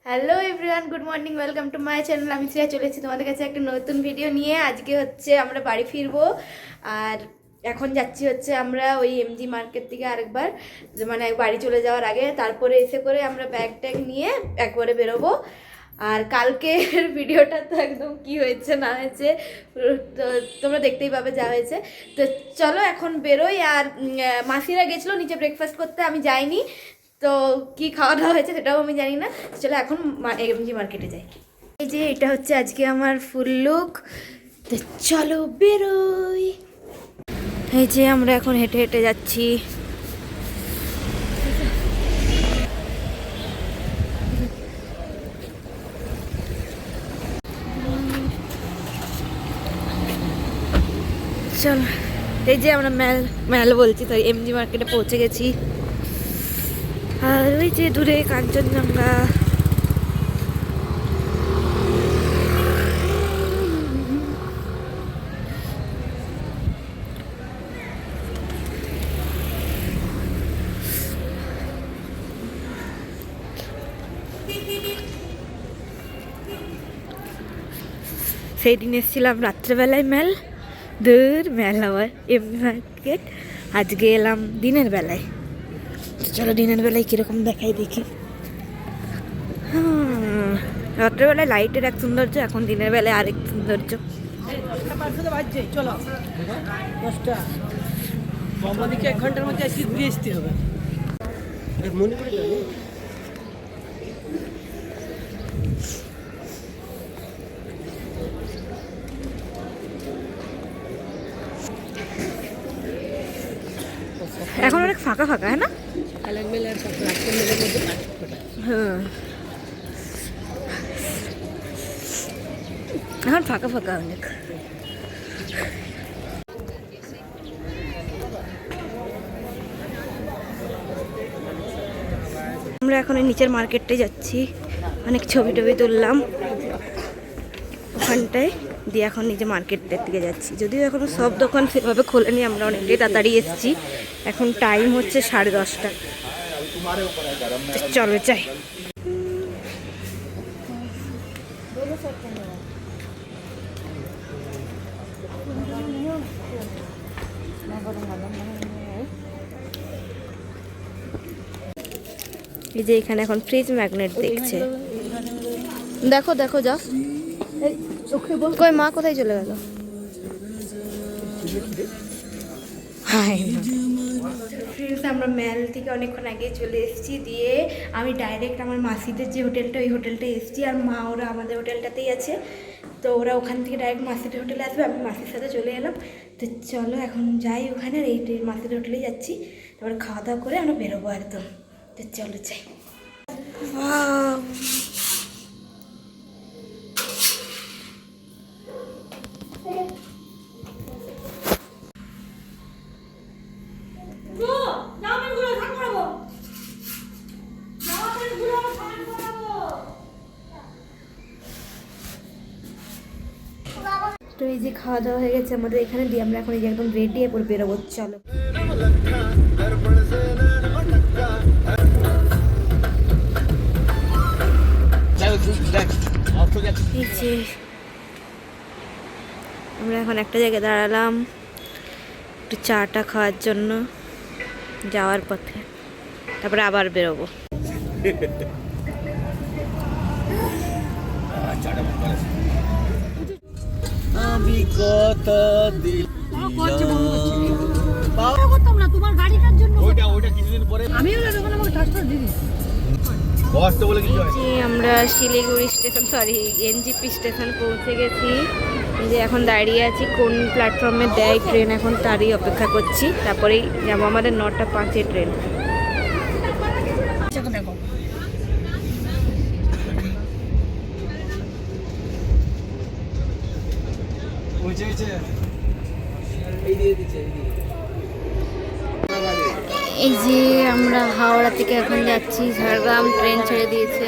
Hello everyone, good morning, welcome to my channel. আমি শ্রেয়া চলে এসেছি তোমাদের কাছে একটা নতুন ভিডিও নিয়ে। আজকে হচ্ছে আমরা বাড়ি ফিরবো, আর এখন যাচ্ছি হচ্ছে আমরা ওই এমজি মার্কেট থেকে আরেকবার, মানে বাড়ি চলে যাওয়ার আগে, তারপরে এসে করে আমরা ব্যাগ ট্যাগ নিয়ে একবারে বেরোবো। আর কালকের ভিডিওটা তো একদম কি হয়েছে না হয়েছে তো তোমরা দেখতেই পাবে যা হয়েছে। তো চলো এখন বেরোই। আর মাসিরা গেছিলো নিচে ব্রেকফাস্ট করতে, আমি যাইনি, তো কি খাওয়া দাওয়া হয়েছে সেটাও আমি জানি না। চলো এখন এমজি মার্কেটে যাই। এই যে এটা হচ্ছে আজকে আমার ফুল লুক, তো চলো বেরোই। এই যে আমরা এখন হেঁটে হেঁটে যাচ্ছি। চলো, এই যে আমরা মেল বলছি তো এমজি মার্কেটে পৌঁছে গেছি। আর ওই যে দূরে কাঞ্চনজঙ্ঘা। সেই দিন এসেছিলাম রাত্রেবেলায় মেল, মেল আবার এমনি মার্কেট। আজকে এলাম দিনের বেলায়। চলো দিনের বেলায় কীরকম দেখাই দেখি। রাত্রেবেলায় লাইটের এক সৌন্দর্য, এখন দিনের বেলায় আরেক সৌন্দর্য। এক ঘন্টার মধ্যে আসি ঘুরে আসতে হবে। মনে করে এখন অনেক ফাঁকা ফাঁকা, হ্যাঁ না? হ্যাঁ, এখন ফাঁকা ফাঁকা অনেক। আমরা এখন এই নিচের মার্কেটে যাচ্ছি, অনেক ছবি টবি তুললাম ওখানটায় দিয়ে, এখন নিজে মার্কেটের দিকে যাচ্ছি। যদিও এখনো সব দোকান সেভাবে খোলেনি, আমরা অনেকটাই তাড়াতাড়ি এসেছি। এখন টাইম হচ্ছে 10:30। চলো যাই। এই যে এখানে এখন ফ্রিজ ম্যাগনেট দেখছে, দেখো দেখো যা। কই মা কোথায় চলে গেল? আমরা মেল থেকে অনেকক্ষণ আগে চলে এসেছি, দিয়ে আমি ডাইরেক্ট আমার মাসিদের যে হোটেলটা, ওই হোটেলটায় এসেছি। আর মা ওরা আমাদের হোটেলটাতেই আছে, তো ওরা ওখান থেকে ডাইরেক্ট মাসিদের হোটেলে আসবে, আমি মাসির সাথে চলে এলাম। তো চলো এখন যাই ওখানে, আর এই মাসিদের হোটেলেই যাচ্ছি। তারপরে খাওয়া দাওয়া করে আমরা বেরোবো একদম। তো চলো যাই। তো এই যে খাওয়া দাওয়া হয়ে গেছে আমাদের এখানে, দিয়ে আমরা এখন এই যে একদম রেডি, এরপর বেরোবো। চলো এই যে আমরা এখন একটা জায়গায় দাঁড়ালাম একটু চাটা খাওয়ার জন্য যাওয়ার পথে, তারপরে আবার বেরোবো। আমি কত দিল তোমার গাড়িটার জন্য ওইটা কিছুদিন পরে আমিও যখন আমাকে ট্রান্সফার দিবি আমরা Siliguri station, sorry NJP station পৌঁছে গেছি। এই যে এখন দাঁড়িয়ে আছি, কোন প্ল্যাটফর্মে দেয় ট্রেন, এখন তারই অপেক্ষা করছি। তারপরেই যাবো, আমাদের 9:05 ট্রেন। এই যে আমরা হাওড়া থেকে এখন যাচ্ছি ঝাড়গ্রাম, ট্রেন ছেড়ে দিয়েছে।